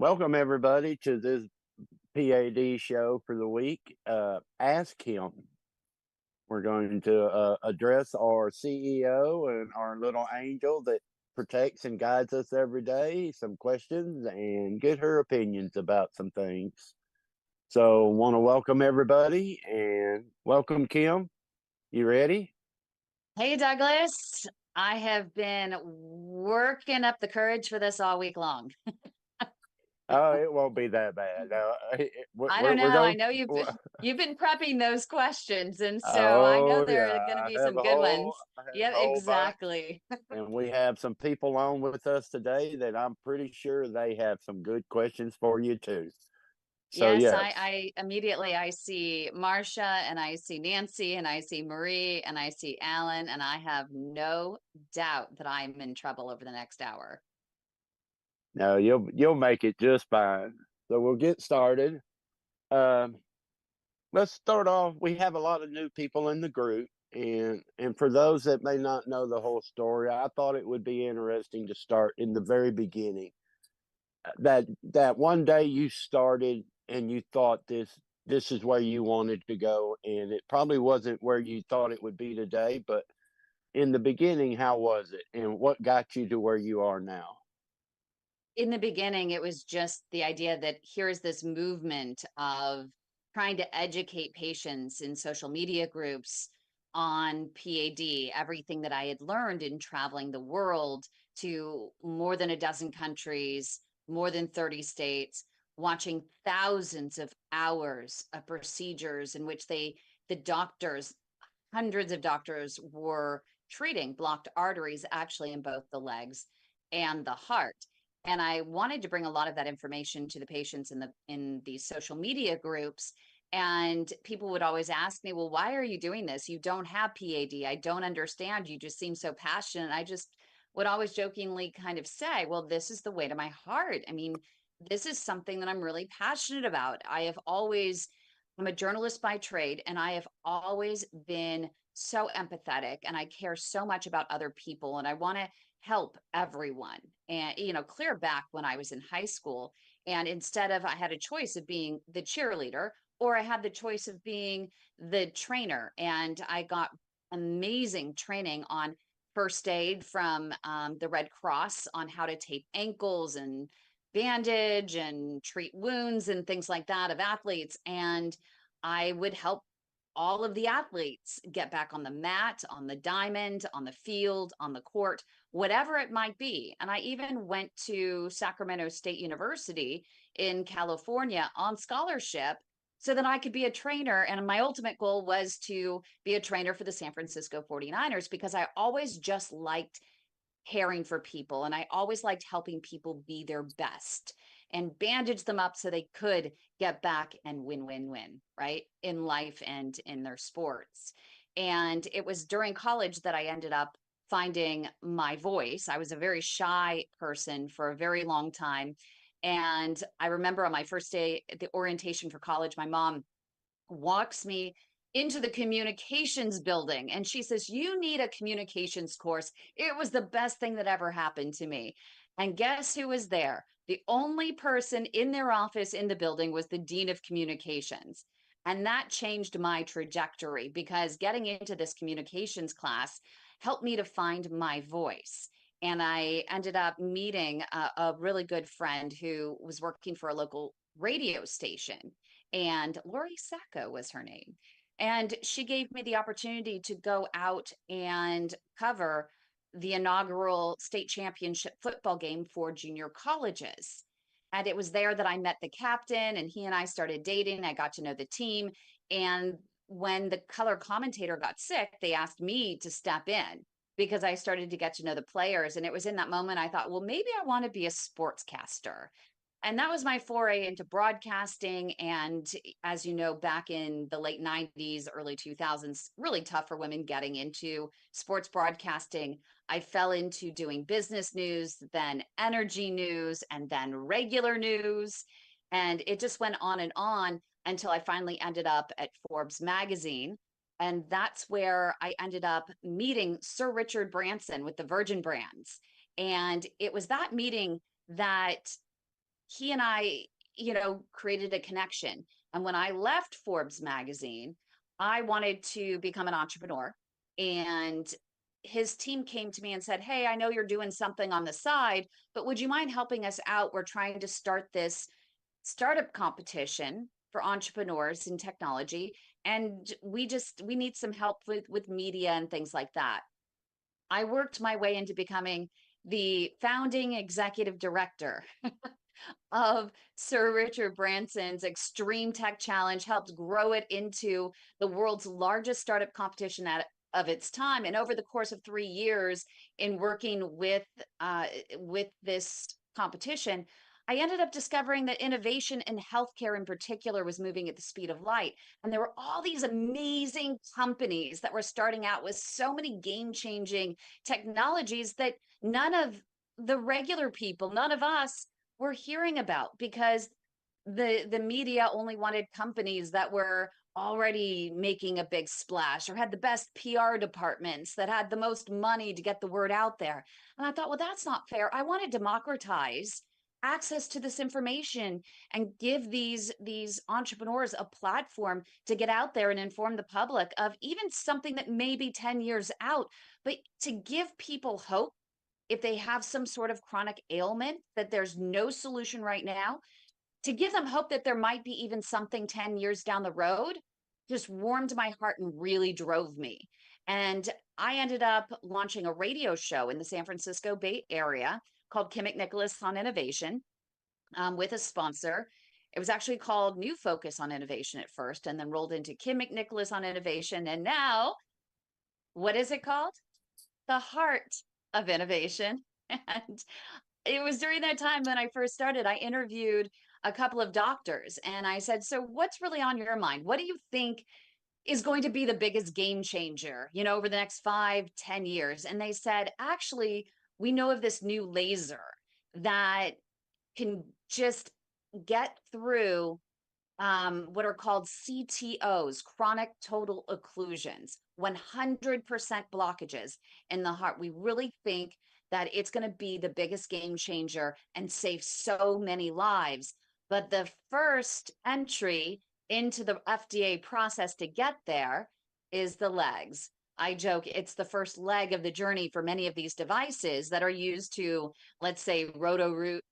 Welcome everybody to this PAD show for the week. Ask Him. We're going to address our CEO and our little angel that protects and guides us every day, some questions, and get her opinions about some things. So want to welcome everybody and welcome Kim. You ready? Hey, Douglas. I have been working up the courage for this all week long. Oh, it won't be that bad. I don't We're know. I going. know you've been prepping those questions, and so I know Oh there are yeah, going to be some good ones. I have Yep, a whole bunch. exactly. And we have some people on with us today that I'm pretty sure they have some good questions for you too. So Yes, yes. I immediately I see Marcia and I see Nancy and I see Marie and I see Alan, and I have no doubt that I'm in trouble over the next hour. No, you'll make it just fine. So we'll get started. Um, let's start off. We have a lot of new people in the group, and for those that may not know the whole story, I thought it would be interesting to start in the very beginning. That one day you started and you thought this is where you wanted to go, and it probably wasn't where you thought it would be today, but in the beginning, how was it and what got you to where you are now? In the beginning, it was just the idea that here's this movement of trying to educate patients in social media groups on PAD, everything that I had learned in traveling the world to more than a dozen countries, more than 30 states, watching thousands of hours of procedures in which the doctors, hundreds of doctors were treating blocked arteries actually in both the legs and the heart. And I wanted to bring a lot of that information to the patients in these social media groups. And people would always ask me, well, why are you doing this? You don't have PAD. I don't understand. You just seem so passionate. I just would always jokingly kind of say, well, this is the way to my heart. I mean, this is something that I'm really passionate about. I'm a journalist by trade, and I have always been so empathetic, and I care so much about other people, and I want to help everyone. And, clear back when I was in high school, and instead of, I had a choice of being the cheerleader, or I had the choice of being the trainer. And I got amazing training on first aid from the Red Cross on how to tape ankles and bandage and treat wounds and things like that of athletes. And I would help all of the athletes get back on the mat, on the diamond, on the field, on the court, whatever it might be. And I even went to Sacramento State University in California on scholarship so that I could be a trainer. And my ultimate goal was to be a trainer for the San Francisco 49ers because I always just liked caring for people, and I always liked helping people be their best and bandage them up so they could get back and win, right? In life and in their sports. And it was during college that I ended up finding my voice. I was a very shy person for a very long time. And I remember on my first day at the orientation for college, my mom walks me into the communications building and she says, "You need a communications course." It was the best thing that ever happened to me. And guess who was there? The only person in their office in the building was the dean of communications. And that changed my trajectory because getting into this communications class helped me to find my voice. And I ended up meeting a really good friend who was working for a local radio station, and Lori Sacco was her name. And she gave me the opportunity to go out and cover the inaugural state championship football game for junior colleges. And it was there that I met the captain, and he and I started dating. I got to know the team. And when the color commentator got sick, they asked me to step in because I started to get to know the players. And it was in that moment I thought, well, maybe I want to be a sportscaster. And that was my foray into broadcasting. And as you know, back in the late 90s, early 2000s, really tough for women getting into sports broadcasting. I fell into doing business news, then energy news, and then regular news. And it just went on until I finally ended up at Forbes magazine. And that's where I ended up meeting Sir Richard Branson with the Virgin Brands. And it was that meeting that he and I, created a connection. And when I left Forbes magazine, I wanted to become an entrepreneur. And his team came to me and said, "Hey, I know you're doing something on the side, but would you mind helping us out? We're trying to start this startup competition for entrepreneurs in technology. And we need some help with media and things like that." I worked my way into becoming the founding executive director of Sir Richard Branson's Extreme Tech Challenge, helped grow it into the world's largest startup competition of its time. And over the course of 3 years in working with this competition, I ended up discovering that innovation in healthcare in particular was moving at the speed of light. And there were all these amazing companies that were starting out with so many game-changing technologies that none of the regular people, none of us, were hearing about, because the media only wanted companies that were already making a big splash or had the best PR departments that had the most money to get the word out there. And I thought, well, that's not fair. I want to democratize access to this information and give these entrepreneurs a platform to get out there and inform the public of even something that may be 10 years out, but to give people hope if they have some sort of chronic ailment that there's no solution right now, to give them hope that there might be even something 10 years down the road, just warmed my heart and really drove me. And I ended up launching a radio show in the San Francisco Bay Area called Kim McNicholas on Innovation, with a sponsor. It was actually called New Focus on Innovation at first, and then rolled into Kim McNicholas on Innovation. And now, what is it called? The Heart of Innovation. And it was during that time when I first started, I interviewed a couple of doctors and I said, "So what's really on your mind? What do you think is going to be the biggest game changer, over the next 5, 10 years?" And they said, "Actually, we know of this new laser that can just get through what are called CTOs, chronic total occlusions, 100% blockages in the heart. We really think that it's going to be the biggest game changer and save so many lives. But the first entry into the FDA process to get there is the legs. I joke it's the first leg of the journey for many of these devices that are used to, let's say, roto-root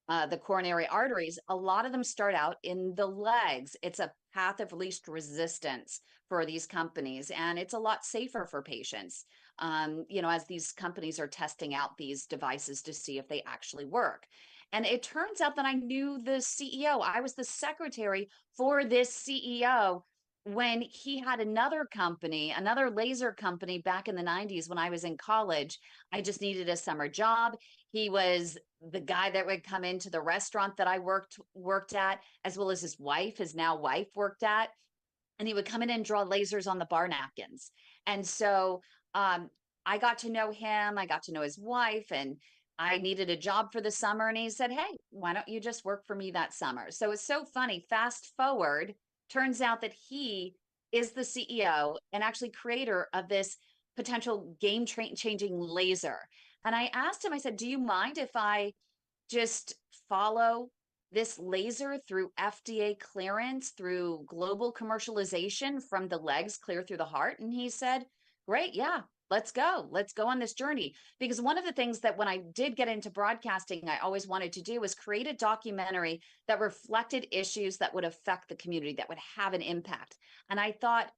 the coronary arteries. A lot of them start out in the legs. It's a path of least resistance for these companies, and it's a lot safer for patients, as these companies are testing out these devices to see if they actually work. And it turns out that I knew the CEO. I was the secretary for this CEO when he had another company, another laser company back in the 90s when I was in college. I just needed a summer job. He was the guy that would come into the restaurant that I worked at, as well as his wife, his now wife, worked at. And he would come in and draw lasers on the bar napkins. And so I got to know him. I got to know his wife, and I needed a job for the summer. And he said, "Hey, why don't you just work for me that summer?" So it's so funny. Fast forward, turns out that he is the CEO and actually creator of this potential game-changing laser. And I asked him, I said, "Do you mind if I just follow this laser through FDA clearance, through global commercialization from the legs clear through the heart?" And he said, "Great, yeah, let's go. Let's go on this journey." Because one of the things that when I did get into broadcasting, I always wanted to do was create a documentary that reflected issues that would affect the community, that would have an impact. And I thought,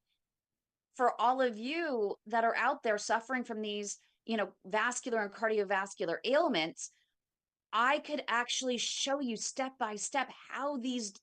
for all of you that are out there suffering from these, vascular and cardiovascular ailments, I could actually show you step by step how these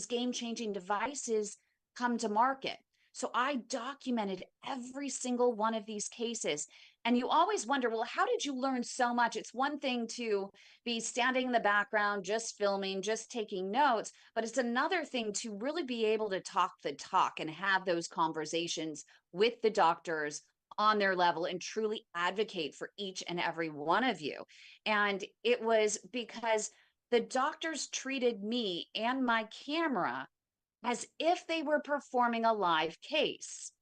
game-changing devices come to market. So I documented every single one of these cases. And you always wonder, well, how did you learn so much? It's one thing to be standing in the background, just filming, just taking notes, but it's another thing to really be able to talk the talk and have those conversations with the doctors on their level and truly advocate for each and every one of you. And it was because the doctors treated me and my camera as if they were performing a live case.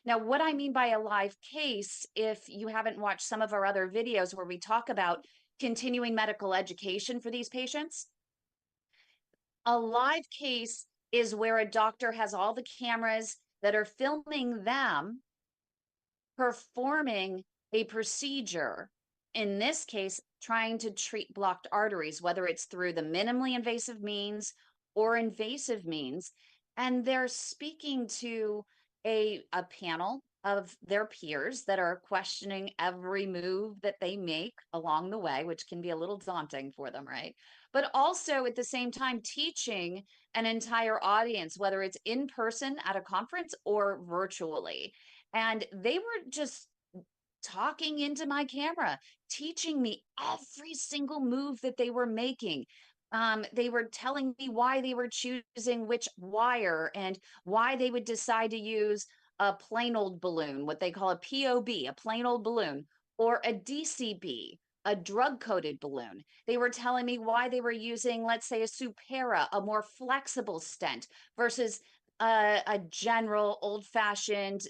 Now, what I mean by a live case, if you haven't watched some of our other videos where we talk about continuing medical education for these patients, A live case is where a doctor has all the cameras that are filming them performing a procedure, in this case, trying to treat blocked arteries, whether it's through the minimally invasive means or invasive means. And they're speaking to a panel of their peers that are questioning every move that they make along the way, which can be a little daunting for them, right? But also at the same time, teaching an entire audience, whether it's in person at a conference or virtually. And they were just talking into my camera, teaching me every single move that they were making. They were telling me why they were choosing which wire and why they would decide to use a plain old balloon, what they call a POB, a plain old balloon, or a DCB, a drug coated balloon. They were telling me why they were using, let's say, a Supera, a more flexible stent, versus a general old fashioned,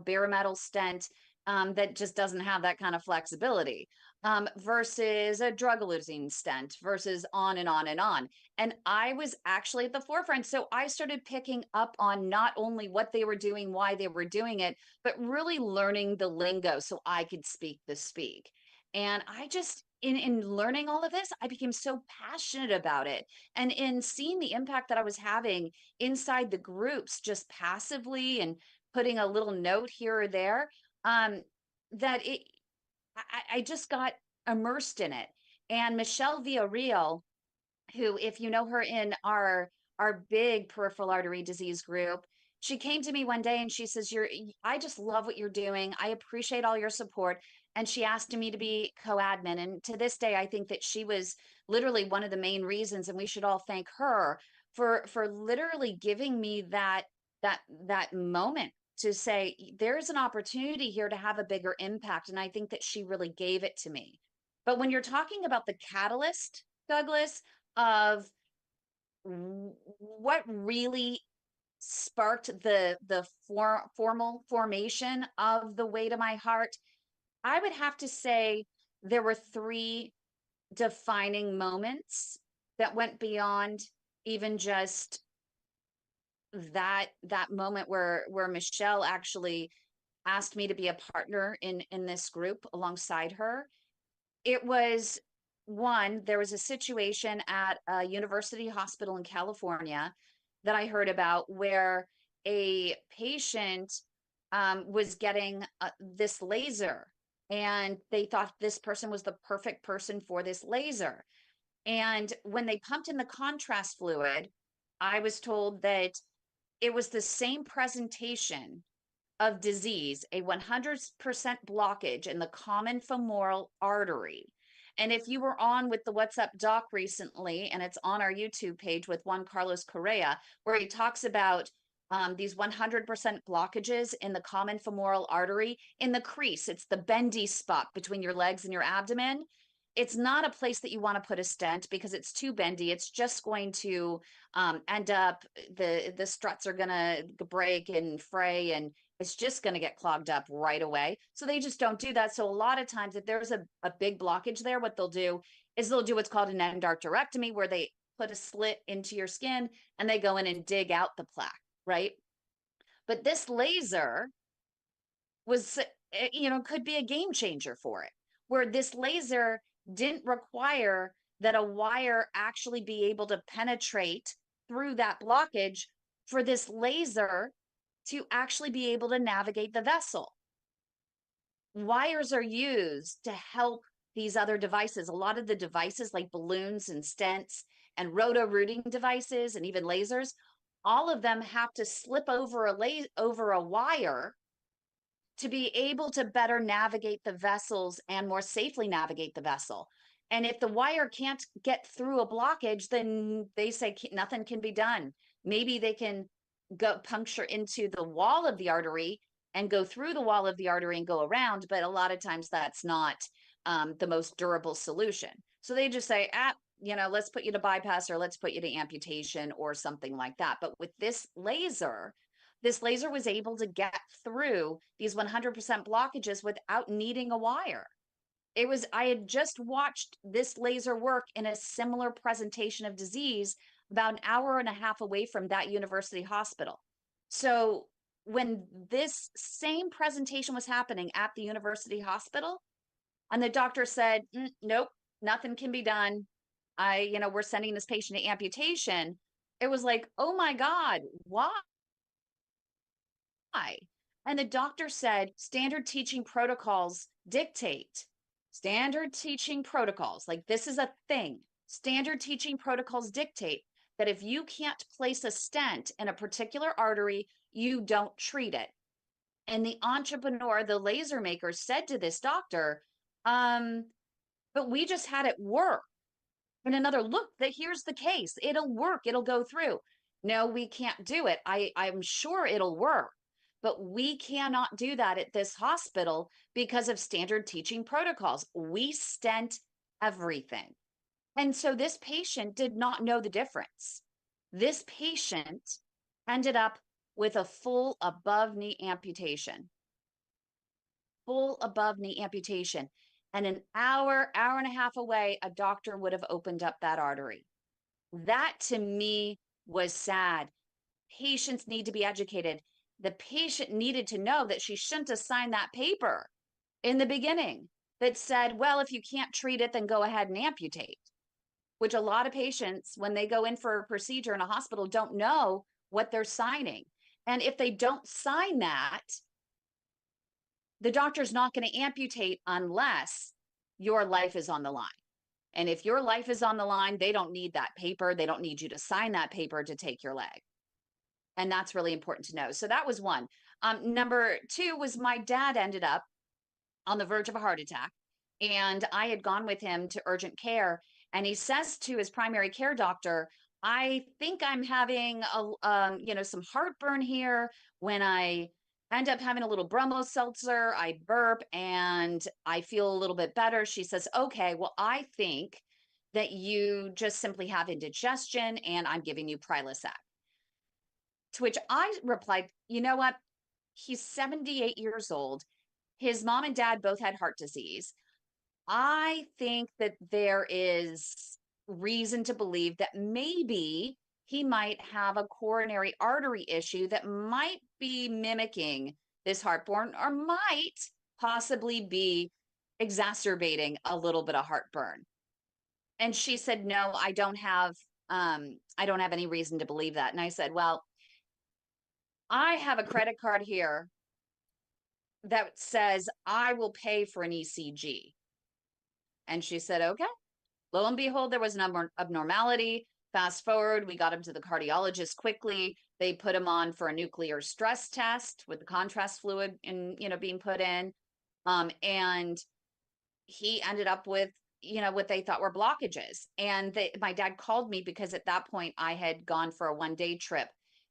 bare metal stent that just doesn't have that kind of flexibility, versus a drug-eluting stent, versus on and on and on. And I was actually at the forefront. So I started picking up on not only what they were doing, why they were doing it, but really learning the lingo so I could speak the speak. And I just, in learning all of this, I became so passionate about it. And in seeing the impact that I was having inside the groups, just passively and putting a little note here or there, um, that I just got immersed in it. And Michelle Villarreal, who, if you know her in our big peripheral artery disease group, she came to me one day and she says, I just love what you're doing. I appreciate all your support. And she asked me to be co-admin. And to this day, I think that she was literally one of the main reasons, and we should all thank her for literally giving me that moment to say, there's an opportunity here to have a bigger impact. And I think that she really gave it to me. But when you're talking about the catalyst, Douglas, of what really sparked the formal formation of the Way to My Heart, I would have to say there were three defining moments that went beyond even just that moment where Michelle actually asked me to be a partner in this group alongside her. It was, one, there was a situation at a university hospital in California that I heard about where a patient was getting this laser, and they thought this person was the perfect person for this laser. And when they pumped in the contrast fluid, I was told that it was the same presentation of disease, a 100% blockage in the common femoral artery. And if you were on with the What's Up Doc recently, and it's on our YouTube page with Juan Carlos Correa, where he talks about these 100% blockages in the common femoral artery in the crease. It's the bendy spot between your legs and your abdomen. It's not a place that you want to put a stent because it's too bendy. It's just going to end up, the struts are going to break and fray, and it's just going to get clogged up right away. So they just don't do that. So a lot of times, if there's a big blockage there, what they'll do is they'll do what's called an endarterectomy, where they put a slit into your skin and they go in and dig out the plaque, right? But this laser was, could be a game changer for it, where this laser didn't require that a wire actually be able to penetrate through that blockage for this laser to actually be able to navigate the vessel. Wires are used to help these other devices. A lot of the devices like balloons and stents and roto-rooting devices and even lasers, all of them have to slip over a wire to be able to better navigate the vessels and more safely navigate the vessel. And if the wire can't get through a blockage, then they say nothing can be done. Maybe they can go puncture into the wall of the artery and go through the wall of the artery and go around, but a lot of times that's not the most durable solution. So they just say, let's put you to bypass, or let's put you to amputation or something like that. But with this laser was able to get through these 100% blockages without needing a wire. I had just watched this laser work in a similar presentation of disease about an hour and a half away from that university hospital. So when this same presentation was happening at the university hospital, and the doctor said, nope, nothing can be done. We're sending this patient to amputation. It was like, oh my God, why? And the doctor said, standard teaching protocols dictate. Standard teaching protocols, like this is a thing. Standard teaching protocols dictate that if you can't place a stent in a particular artery, you don't treat it. And the entrepreneur, the laser maker, said to this doctor, but we just had it work. And another, look, that here's the case. It'll work. It'll go through. No, we can't do it. I'm sure it'll work, but we cannot do that at this hospital because of standard teaching protocols. We stent everything. And so this patient did not know the difference. This patient ended up with a full above knee amputation. Full above knee amputation. And an hour and a half away, a doctor would have opened up that artery. That to me was sad. Patients need to be educated. The patient needed to know that she shouldn't have signed that paper in the beginning that said, well, if you can't treat it, then go ahead and amputate, which a lot of patients, when they go in for a procedure in a hospital, don't know what they're signing. And if they don't sign that, the doctor's not going to amputate unless your life is on the line. And if your life is on the line, they don't need that paper. They don't need you to sign that paper to take your leg. And that's really important to know. So that was one. Number two was my dad ended up on the verge of a heart attack. And I had gone with him to urgent care. And he says to his primary care doctor, I think I'm having some heartburn here. When I end up having a little bromo seltzer, I burp and I feel a little bit better. She says, okay, well, I think that you just simply have indigestion and I'm giving you Prilosec. To which I replied, you know what? He's 78 years old. His mom and dad both had heart disease. I think that there is reason to believe that maybe he might have a coronary artery issue that might be mimicking this heartburn or might possibly be exacerbating a little bit of heartburn. And she said, no, I don't have any reason to believe that. And I said, well, I have a credit card here that says I will pay for an ECG. And she said, okay. Lo and behold, there was an abnormality. Fast forward, we got him to the cardiologist quickly. They put him on for a nuclear stress test with the contrast fluid being put in. And he ended up with, what they thought were blockages. And my dad called me because at that point I had gone for a one-day trip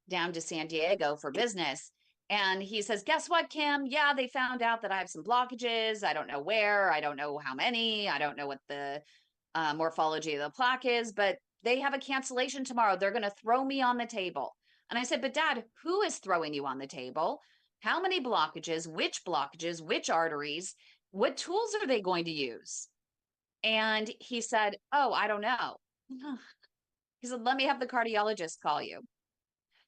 down to San Diego for business. And he says, guess what, Kim? Yeah, they found out that I have some blockages. I don't know where, I don't know how many, I don't know what the morphology of the plaque is, but they have a cancellation tomorrow. They're going to throw me on the table. And I said, but Dad, who is throwing you on the table? How many blockages, which arteries, what tools are they going to use? And he said, oh, I don't know. He said, let me have the cardiologist call you.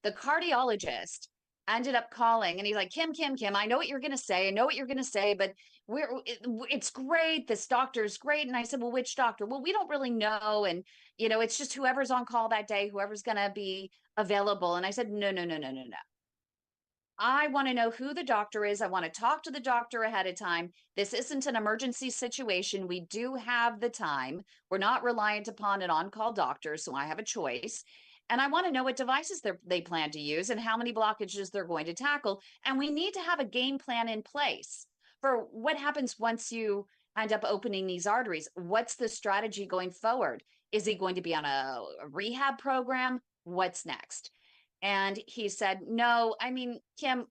The cardiologist ended up calling and he's like, Kim, I know what you're going to say, but it's great. This doctor's great. And I said, well, which doctor? Well, we don't really know. And, it's just whoever's on call that day, whoever's going to be available. And I said, no. I want to know who the doctor is. I want to talk to the doctor ahead of time. This isn't an emergency situation. We do have the time. We're not reliant upon an on-call doctor, so I have a choice. And I want to know what devices they plan to use and how many blockages they're going to tackle. And we need to have a game plan in place for what happens once you end up opening these arteries. What's the strategy going forward? Is he going to be on a rehab program? What's next? And he said, no, I mean, Kim,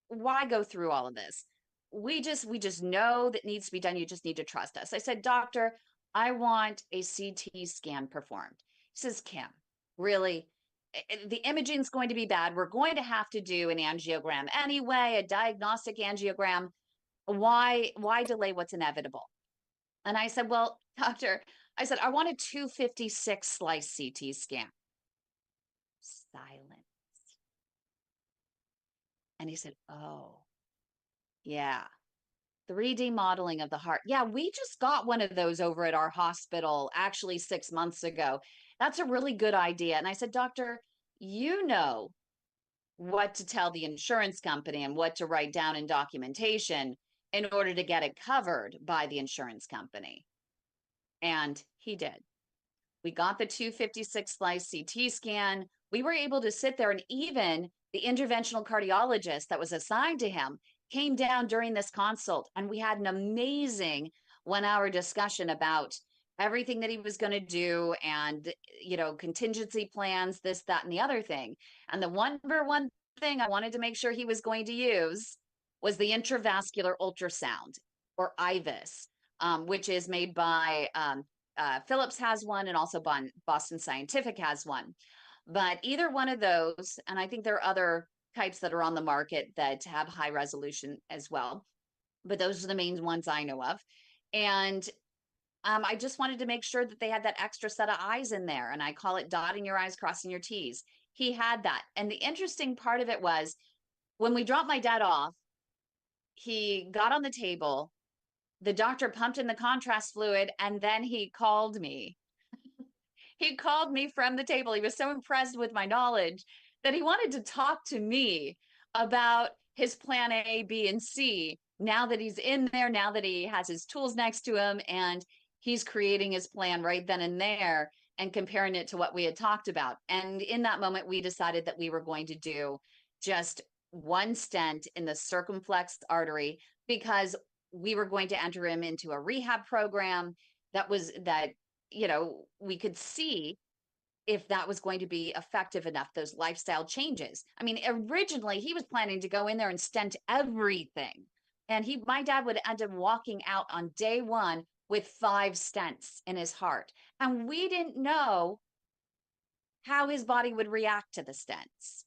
why go through all of this? We just know that needs to be done. You just need to trust us. I said, doctor, I want a CT scan performed. He says, Kim, really? The imaging's going to be bad. We're going to have to do an angiogram anyway, a diagnostic angiogram. Why delay what's inevitable? And I said, well, doctor, I said, I want a 256 slice CT scan. silence. And he said, oh, yeah. 3D modeling of the heart. Yeah, we just got one of those over at our hospital actually 6 months ago. That's a really good idea. And I said, Doctor, you know what to tell the insurance company and what to write down in documentation in order to get it covered by the insurance company. And he did. We got the 256 slice CT scan. We were able to sit there, and even the interventional cardiologist that was assigned to him came down during this consult, and we had an amazing 1 hour discussion about everything that he was going to do and, contingency plans, this, that, and the other thing. And the number one thing I wanted to make sure he was going to use was the intravascular ultrasound, or IVUS, which is made by Philips has one, and also Boston Scientific has one. But either one of those, and I think there are other types that are on the market that have high resolution as well, but those are the main ones I know of. And I just wanted to make sure that they had that extra set of eyes in there. And I call it dotting your I's, crossing your T's. He had that. And the interesting part of it was when we dropped my dad off, he got on the table, the doctor pumped in the contrast fluid, and then he called me. He called me from the table. He was so impressed with my knowledge that he wanted to talk to me about his plan A, B, and C. Now that he's in there, now that he has his tools next to him, and he's creating his plan right then and there and comparing it to what we had talked about. And in that moment, we decided that we were going to do just one stent in the circumflex artery, because we were going to enter him into a rehab program that we could see if that was going to be effective enough, those lifestyle changes. I mean, originally he was planning to go in there and stent everything. And my dad would end up walking out on day one with 5 stents in his heart. And we didn't know how his body would react to the stents.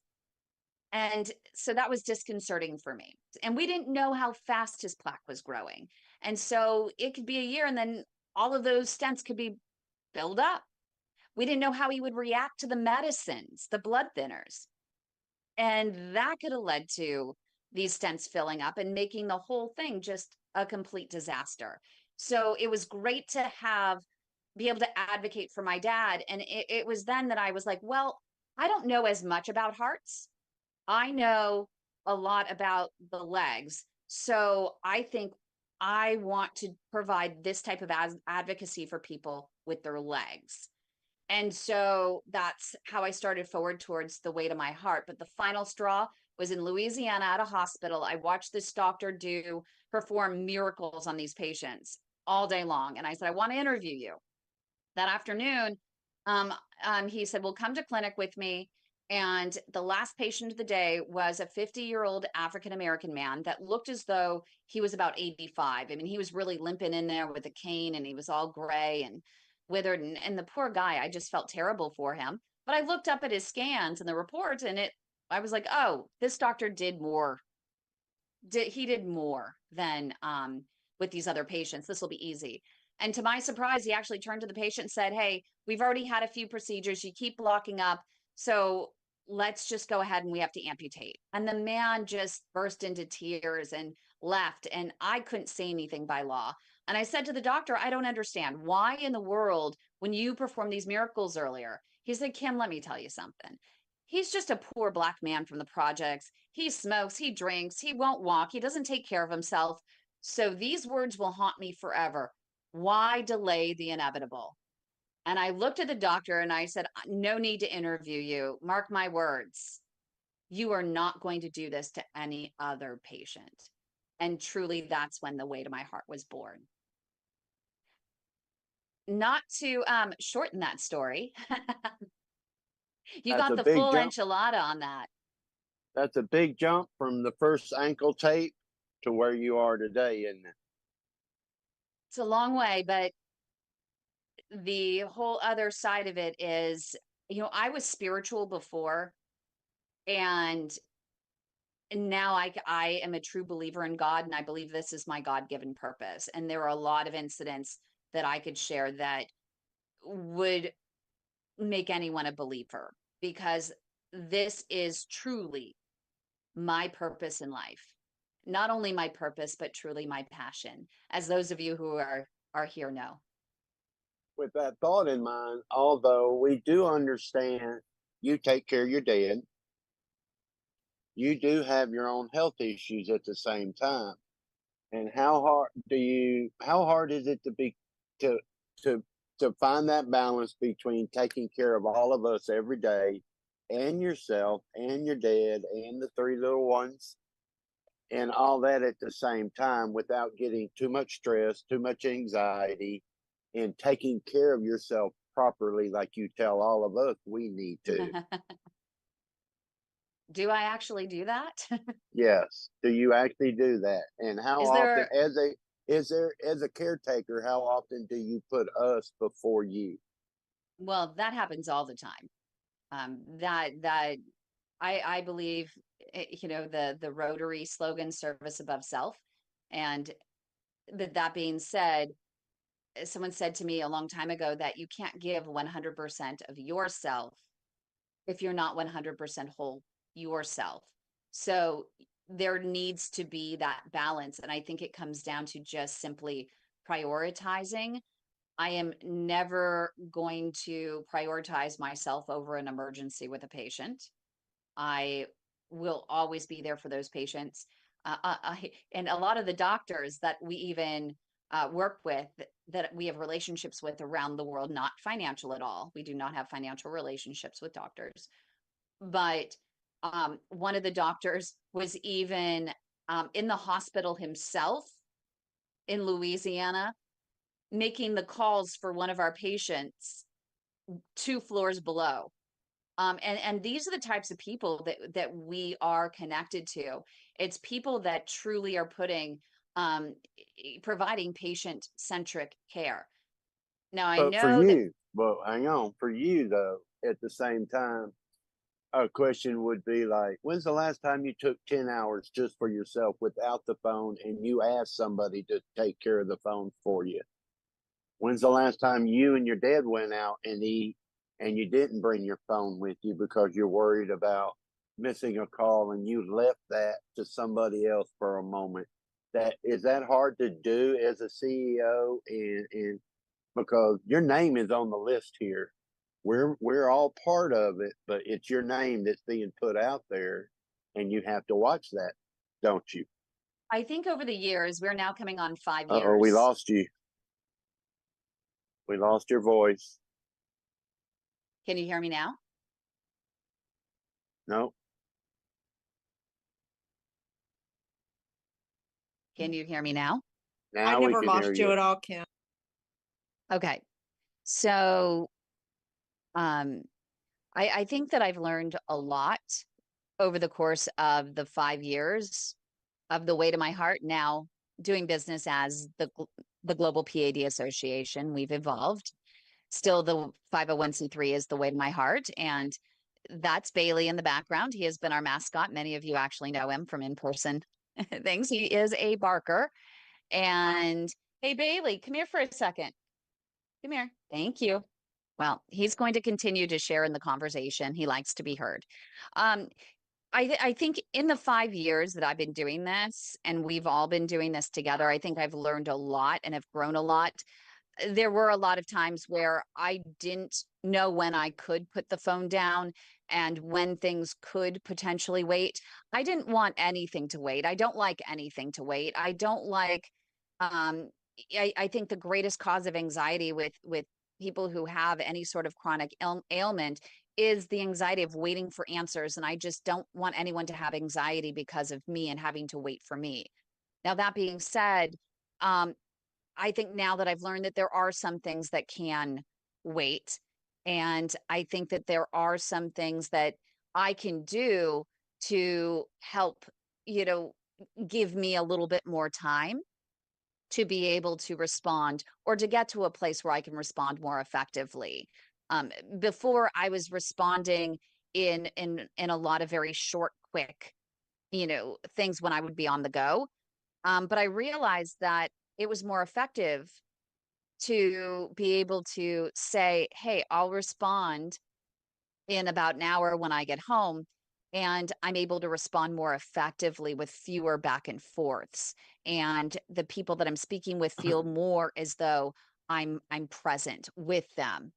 And so that was disconcerting for me. And we didn't know how fast his plaque was growing. And so it could be a year, and then all of those stents could be build up. We didn't know how he would react to the medicines, the blood thinners. And that could have led to these stents filling up and making the whole thing just a complete disaster. So it was great to be able to advocate for my dad. And it was then that I was like, well, I don't know as much about hearts. I know a lot about the legs. So I think I want to provide this type of advocacy for people with their legs. And so that's how I started forward towards the way to my heart. But the final straw was in Louisiana at a hospital. I watched this doctor perform miracles on these patients all day long. And I said, I want to interview you. That afternoon, he said, well, come to clinic with me. And the last patient of the day was a 50-year-old African-American man that looked as though he was about 85. I mean, he was really limping in there with a cane, and he was all gray and withered. And the poor guy, I just felt terrible for him. But I looked up at his scans and the reports, and I was like, oh, this doctor did more. He did more than with these other patients. This will be easy. And to my surprise, he actually turned to the patient and said, hey, we've already had a few procedures. You keep blocking up. So let's just go ahead and we have to amputate. And the man just burst into tears and left. And I couldn't say anything by law. And I said to the doctor, I don't understand. Why in the world, when you performed these miracles earlier? He said, Kim, let me tell you something. He's just a poor Black man from the projects. He smokes, he drinks, he won't walk, he doesn't take care of himself. So these words will haunt me forever. Why delay the inevitable? And I looked at the doctor and I said, no need to interview you. Mark my words. You are not going to do this to any other patient. And truly, that's when the way to my heart was born. Not to shorten that story. You That's got a the big full jump. enchilada on that. That's a big jump from the first ankle tape to where you are today, isn't it? It's a long way, but the whole other side of it is, I was spiritual before, and now I am a true believer in God, and I believe this is my God-given purpose. And there are a lot of incidents that I could share that would make anyone a believer, because this is truly my purpose in life. Not only my purpose, but truly my passion, as those of you who are here know. With that thought in mind, although we do understand you take care of your dad, you do have your own health issues at the same time. And how hard is it to be to to to find that balance between taking care of all of us every day and yourself and your dad and the three little ones and all that at the same time without getting too much stress, too much anxiety, and taking care of yourself properly like you tell all of us we need to. Do I actually do that? Yes. Do you actually do that? And how Is often, there, as a caretaker, how often do you put us before you? well, that happens all the time. That I believe, the Rotary slogan, service above self. And that being said, someone said to me a long time ago that you can't give 100% of yourself if you're not 100% whole yourself. So there needs to be that balance. And I think it comes down to just simply prioritizing. I am never going to prioritize myself over an emergency with a patient. I will always be there for those patients. And a lot of the doctors that we even work with, that we have relationships with around the world, not financial at all. We do not have financial relationships with doctors. But one of the doctors was even in the hospital himself in Louisiana, making the calls for one of our patients 2 floors below. And these are the types of people that we are connected to. It's people that truly are providing patient-centric care. Now, I But for know that, you, well, hang on, for you though, at the same time, a question would be like, when's the last time you took 10 hours just for yourself without the phone and you asked somebody to take care of the phone for you? When's the last time you and your dad went out and eat and you didn't bring your phone with you because you're worried about missing a call and you left that to somebody else for a moment? That hard to do as a CEO and because your name is on the list here. We're all part of it, but it's your name that's being put out there and you have to watch that, don't you? I think over the years, we're now coming on 5 Uh oh, we years. lost you. We lost your voice. Can you hear me now? No, Can you hear me now? I now we never can hear lost you you. at all, Kim. Okay. So um, I think that I've learned a lot over the course of the 5 years of the Way to My Heart. Now doing business as the Global PAD Association, we've evolved. Still, the 501c3 is the Way to My Heart, and that's Bailey in the background. He has been our mascot. Many of you actually know him from in-person things. He is a barker. And hey, Bailey, come here for a second. Come here. Thank you. Well, he's going to continue to share in the conversation. He likes to be heard. Um, I think in the 5 years that I've been doing this, and we've all been doing this together, I think I've learned a lot and have grown a lot. There were a lot of times where I didn't know when I could put the phone down and when things could potentially wait. I didn't want anything to wait. I don't like anything to wait. I don't like, um, I think the greatest cause of anxiety with people who have any sort of chronic ailment is the anxiety of waiting for answers. And I just don't want anyone to have anxiety because of me and having to wait for me. Now, that being said, um, I think now that I've learned that there are some things that can wait. And I think that there are some things that I can do to help, you know, give me a little bit more time to be able to respond or to get to a place where I can respond more effectively. Before I was responding in a lot of very short, quick, things when I would be on the go. But I realized that it was more effective to be able to say, hey, I'll respond in about an hour when I get home. And I'm able to respond more effectively with fewer back and forths. And the people that I'm speaking with feel more as though I'm present with them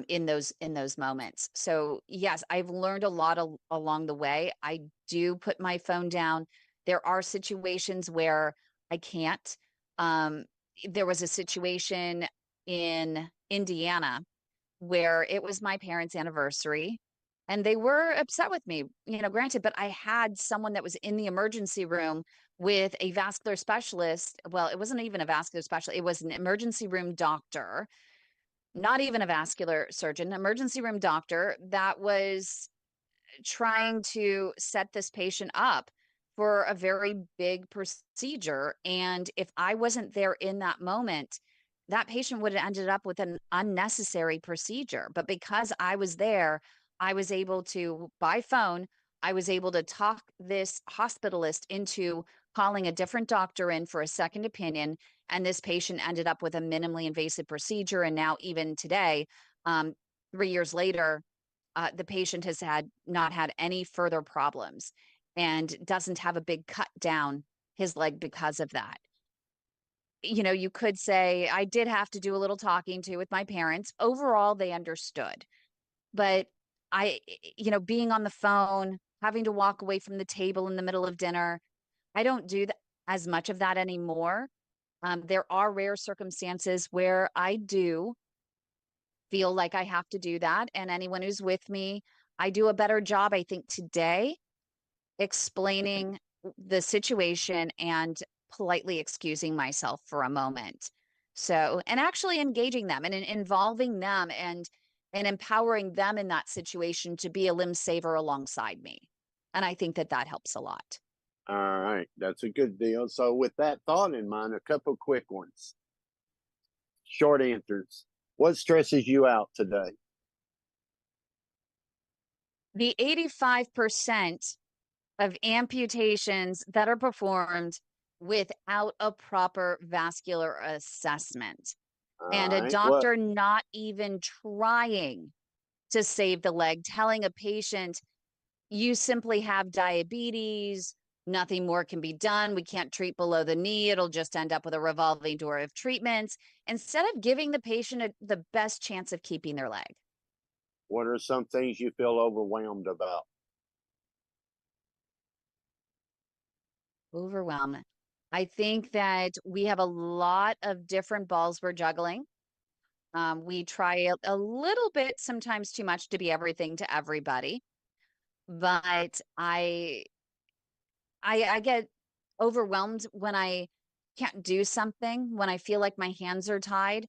in those moments. So yes, I've learned a lot along the way. I do put my phone down. There are situations where I can't. Um, there was a situation in Indiana where it was my parents' anniversary and they were upset with me, granted, but I had someone that was in the emergency room with a vascular specialist. Well, it wasn't even a vascular specialist, it was an emergency room doctor, not even a vascular surgeon, emergency room doctor that was trying to set this patient up for a very big procedure. And if I wasn't there in that moment, that patient would have ended up with an unnecessary procedure. But because I was there, I was able to, by phone, I was able to talk this hospitalist into calling a different doctor in for a second opinion. And this patient ended up with a minimally invasive procedure. And now, even today, 3 years later, the patient has not had any further problems and doesn't have a big cut down his leg because of that. You could say I did have to do a little talking to with my parents. Overall, they understood. But being on the phone, having to walk away from the table in the middle of dinner, I don't do as much of that anymore. There are rare circumstances where I do feel like I have to do that. And anyone who's with me, I do a better job, I think, today explaining the situation and politely excusing myself for a moment. So, and actually engaging them and involving them and empowering them in that situation to be a limb saver alongside me. And I think that helps a lot. All right, that's a good deal. So, with that thought in mind, a couple quick ones, short answers. What stresses you out today? The 85% of amputations that are performed without a proper vascular assessment, All and a right. What? doctor not even trying to save the leg, telling a patient, you simply have diabetes, nothing more can be done, we can't treat below the knee, it'll just end up with a revolving door of treatments, instead of giving the patient the best chance of keeping their leg. What are some things you feel overwhelmed about? Overwhelmed. I think that we have a lot of different balls we're juggling. We try a little bit, sometimes too much, to be everything to everybody. But I get overwhelmed when I can't do something, when I feel like my hands are tied.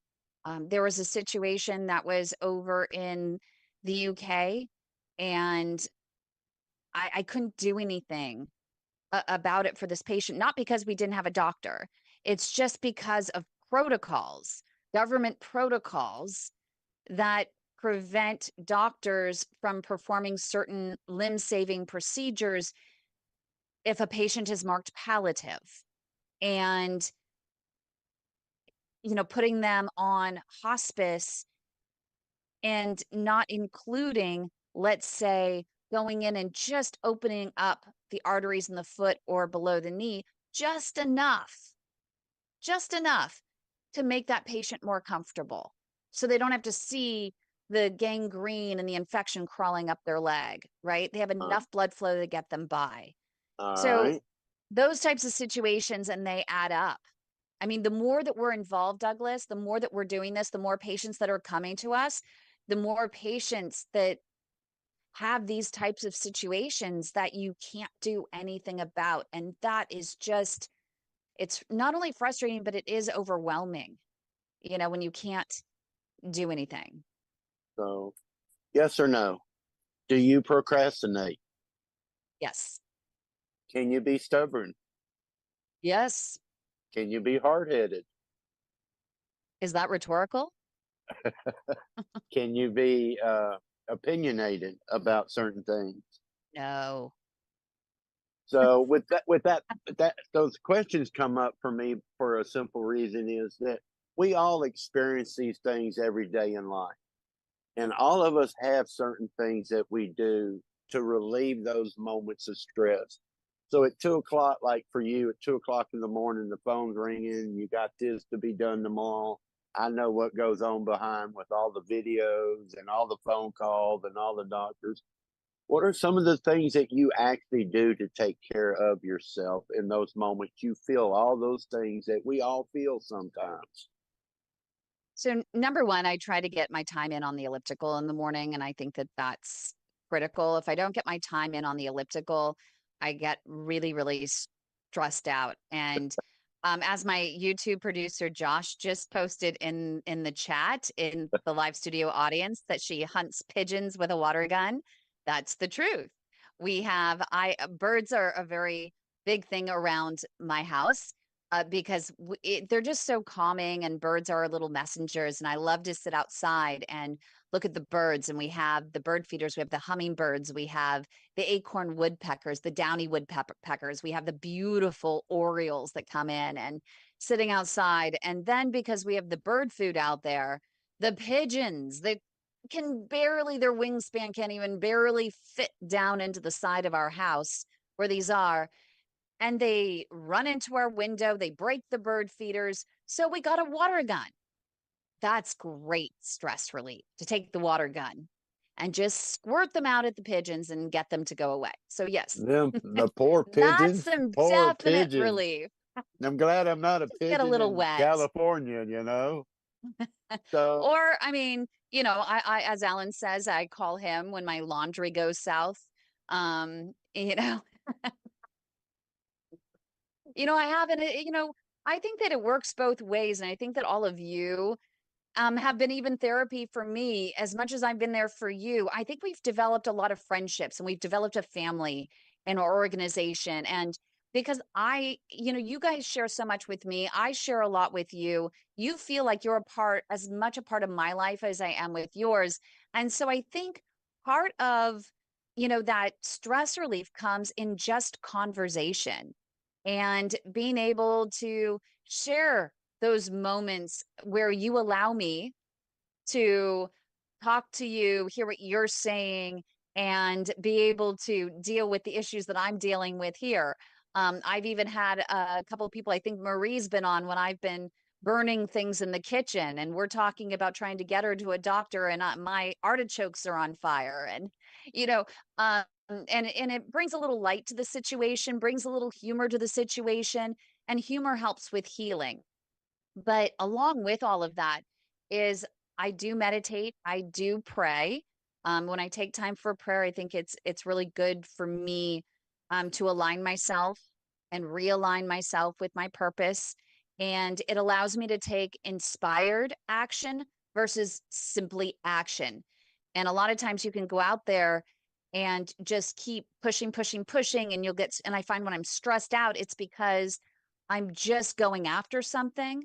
There was a situation that was over in the UK, and I couldn't do anything about it for this patient, not because we didn't have a doctor. It's just because of protocols, government protocols that prevent doctors from performing certain limb saving procedures if a patient is marked palliative, and putting them on hospice and not including, let's say, going in and just opening up the arteries in the foot or below the knee just enough to make that patient more comfortable, so they don't have to see the gangrene and the infection crawling up their leg, right? They have Uh, enough blood flow to get them by. all So right. those types of situations, and they add up. I mean, the more that we're involved, Douglas, the more that we're doing this, the more patients that are coming to us, the more patients that have these types of situations that you can't do anything about. And that is just, it's not only frustrating, but it is overwhelming, when you can't do anything. So, yes or no? Do you procrastinate? Yes. Can you be stubborn? Yes. Can you be hard headed? Is that rhetorical? Can you be opinionated about certain things? No. So those questions come up for me for a simple reason is that we all experience these things every day in life. And all of us have certain things that we do to relieve those moments of stress. So at 2 o'clock, like for you, at 2 o'clock in the morning, the phone's ringing, you got this to be done tomorrow. I know what goes on behind with all the videos and all the phone calls and all the doctors. What are some of the things that you actually do to take care of yourself in those moments? You feel all those things that we all feel sometimes. So number one, I try to get my time in on the elliptical in the morning, and I think that that's critical. If I don't get my time in on the elliptical, I get really, really stressed out. And as my YouTube producer Josh just posted in the chat in the live studio audience that she hunts pigeons with a water gun, that's the truth. We have birds are a very big thing around my house because they're just so calming, and birds are our little messengers. And I love to sit outside and look at the birds. And we have the bird feeders, we have the hummingbirds, we have the acorn woodpeckers, the downy woodpeckers, we have the beautiful orioles that come in and sitting outside. And then because we have the bird food out there, the pigeons that can barely, their wingspan can't even barely fit down into the side of our house where these are, and they run into our window, they break the bird feeders. So we got a water gun. That's great stress relief to take the water gun and just squirt them out at the pigeons and get them to go away. So yes, Them, the poor that's pigeons, some poor definite pigeons. relief. I'm glad I'm not a Just get a pigeon little in wet. California, you know? So, Or I mean, I as Alan says, I call him when my laundry goes south. Um, you know, I haven't, I think that it works both ways. And I think that all of you have been even therapy for me as much as I've been there for you. I think we've developed a lot of friendships, and we've developed a family in our organization. And because you guys share so much with me, I share a lot with you. You feel like you're as much a part of my life as I am with yours. And so I think part of, that stress relief comes in just conversation and being able to share those moments where you allow me to talk to you, hear what you're saying, and be able to deal with the issues that I'm dealing with here. I've even had a couple of people, I think Marie's been on when I've been burning things in the kitchen, and we're talking about trying to get her to a doctor, and my artichokes are on fire. And, you know, and it brings a little light to the situation, brings a little humor to the situation, and humor helps with healing. But along with all of that is I do meditate, I do pray. When I take time for prayer, I think it's really good for me to align myself and realign myself with my purpose. And it allows me to take inspired action versus simply action. And a lot of times you can go out there and just keep pushing, pushing, pushing, and and I find when I'm stressed out, it's because I'm just going after something,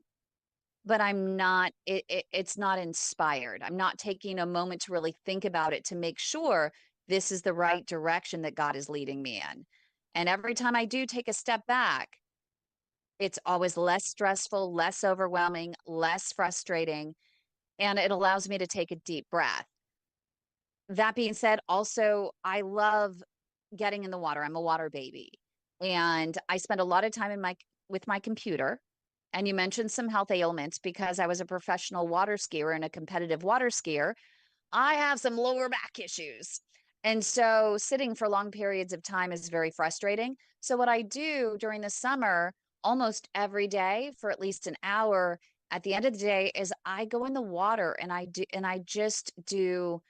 but I'm not, it's not inspired. I'm not taking a moment to really think about it to make sure this is the right direction that God is leading me in. And every time I do take a step back, it's always less stressful, less overwhelming, less frustrating, and it allows me to take a deep breath. That being said, also, I love getting in the water. I'm a water baby. And I spend a lot of time with my computer. And you mentioned some health ailments because I was a professional water skier and a competitive water skier. I have some lower back issues. And so sitting for long periods of time is very frustrating. So what I do during the summer, almost every day for at least an hour at the end of the day, is I go in the water and I just do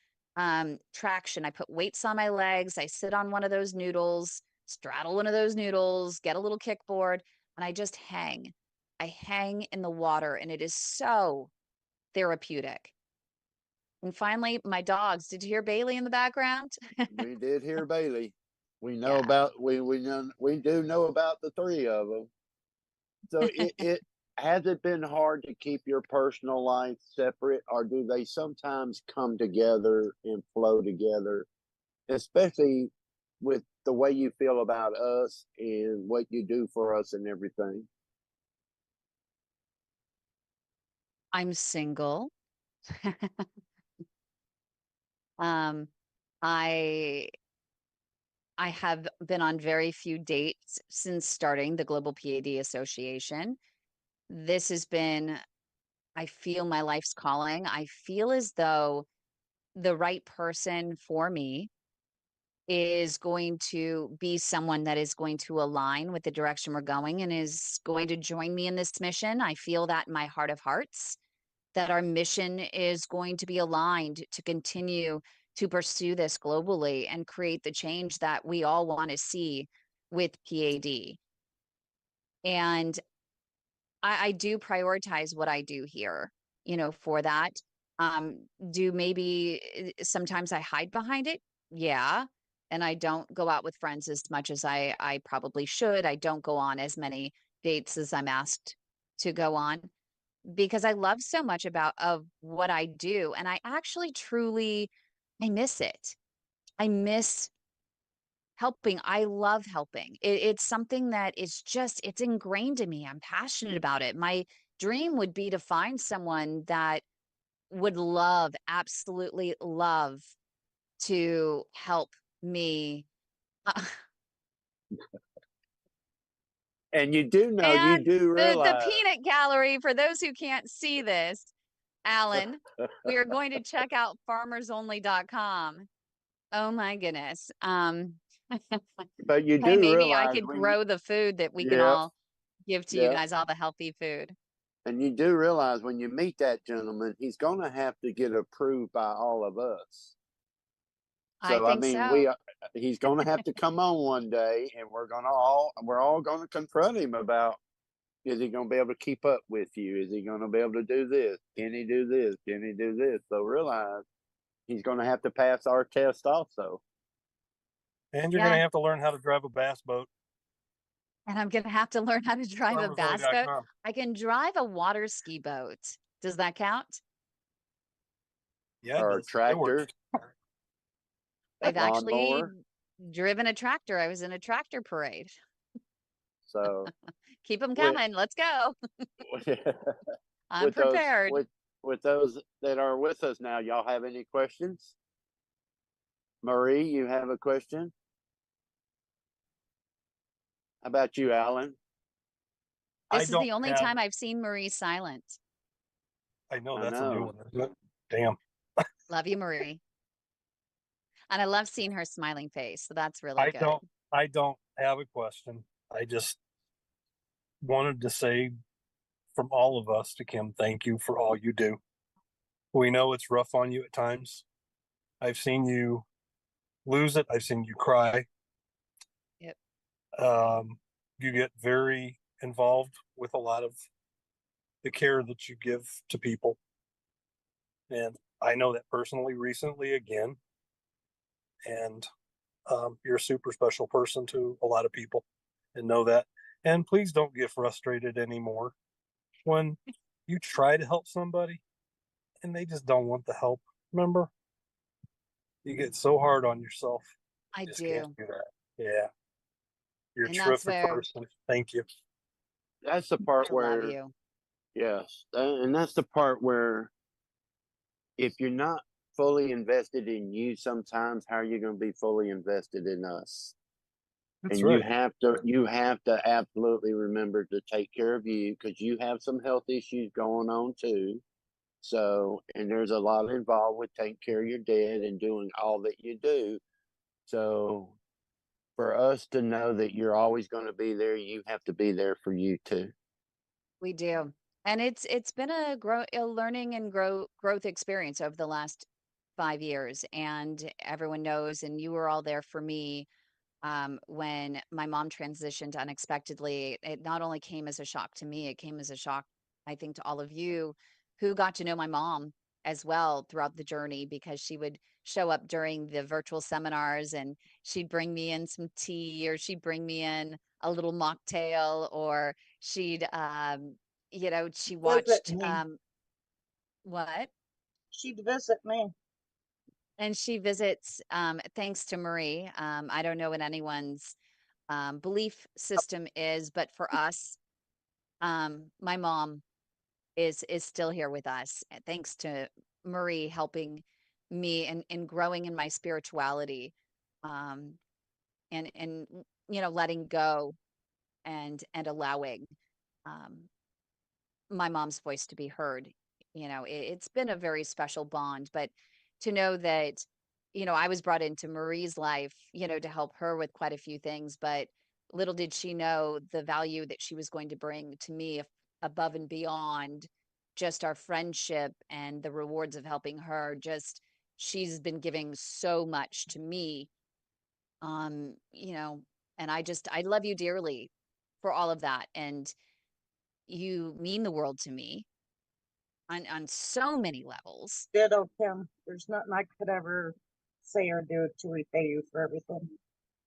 traction. I put weights on my legs. I sit on one of those noodles, straddle one of those noodles, get a little kickboard, and I just hang. I hang in the water, and it is so therapeutic. And finally, my dogs. Did you hear Bailey in the background? we did hear Bailey. We know Yeah. about we do know about the three of them. So it has it been hard to keep your personal life separate, or do they sometimes come together and flow together, especially with the way you feel about us and what you do for us and everything? I'm single. Um, I I have been on very few dates since starting the Global PAD Association. This has been, I feel my life's calling. I feel as though the right person for me is going to be someone that is going to align with the direction we're going and is going to join me in this mission. I feel that in my heart of hearts, that our mission is going to be aligned to continue to pursue this globally and create the change that we all want to see with PAD. And I do prioritize what I do here, for that. Do maybe sometimes I hide behind it? Yeah. And I don't go out with friends as much as I probably should. I don't go on as many dates as I'm asked to go on because I love so much of what I do. And I actually truly, I miss it. I miss helping. I love helping. It's something that is just, it's ingrained in me. I'm passionate about it. My dream would be to find someone that would love, absolutely love to help me. And you do know, you And do the realize. peanut gallery, for those who can't see this, Alan, we are going to check out farmersonly.com. Oh my goodness. But you Hey, do maybe I realize could when you, grow the food that we can yeah, all give to you yeah. guys, all the healthy food. And you do realize when you meet that gentleman, he's going to have to get approved by all of us. I So I think mean, so. he's going to have to come on one day, and we're all going to confront him about, is he going to be able to keep up with you? Is he going to be able to do this? Can he do this? Can he do this? So realize he's going to have to pass our test also. And you're going Yeah. to have to learn how to drive a bass boat. And I'm going to have to learn how to drive a bass boat. Farmersonly.com. I can drive a water ski boat. Does that count? Yeah, it Or a does. It works. tractor, I've actually lawnmower. driven a tractor. I was in a tractor parade. So Keep them with coming. Let's go. I'm with those prepared. with those that are with us now, y'all have any questions? Marie, you have a question? How about you, Alan? I This is don't the only have, time I've seen Marie silent. I know I that's a new know. one, isn't it? Damn. Love you, Marie. And I love seeing her smiling face. So that's really I good. don't, I don't have a question. I just wanted to say from all of us to Kim, thank you for all you do. We know it's rough on you at times. I've seen you lose it. I've seen you cry. Yep. You get very involved with a lot of the care that you give to people. And I know that personally recently again. And you're a super special person to a lot of people and know that. And please don't get frustrated anymore when you try to help somebody and they just don't want the help. Remember, you get so hard on yourself. I Just can't do. do that. Yeah. You're a And that's terrific where person. Thank you. That's the part I love where, you. yes, and that's the part where if you're not fully invested in you, sometimes how are you going to be fully invested in us? That's And right. you have to absolutely remember to take care of you because you have some health issues going on too. So, and there's a lot involved with taking care of your dad and doing all that you do. So, for us to know that you're always going to be there, you have to be there for you too. We do. And it's been a learning and growth experience over the last 5 years. And everyone knows, and you were all there for me when my mom transitioned unexpectedly. It not only came as a shock to me, it came as a shock, I think, to all of you who got to know my mom as well throughout the journey because she would show up during the virtual seminars and she'd bring me in some tea or she'd bring me in a little mocktail or she'd she Visit watched me. what? She'd visit me. And she visits, thanks to Marie. I don't know what anyone's belief system is, but for us, my mom is still here with us, thanks to Marie helping me in growing in my spirituality, um, and letting go and allowing um, my mom's voice to be heard. It's been a very special bond, but to know that, I was brought into Marie's life, to help her with quite a few things, but little did she know the value that she was going to bring to me above and beyond just our friendship and the rewards of helping her. Just, she's been giving so much to me, um, you know, and I love you dearly for all of that. And you mean the world to me on so many levels. Ditto, Kim. There's nothing I could ever say or do to repay you for everything.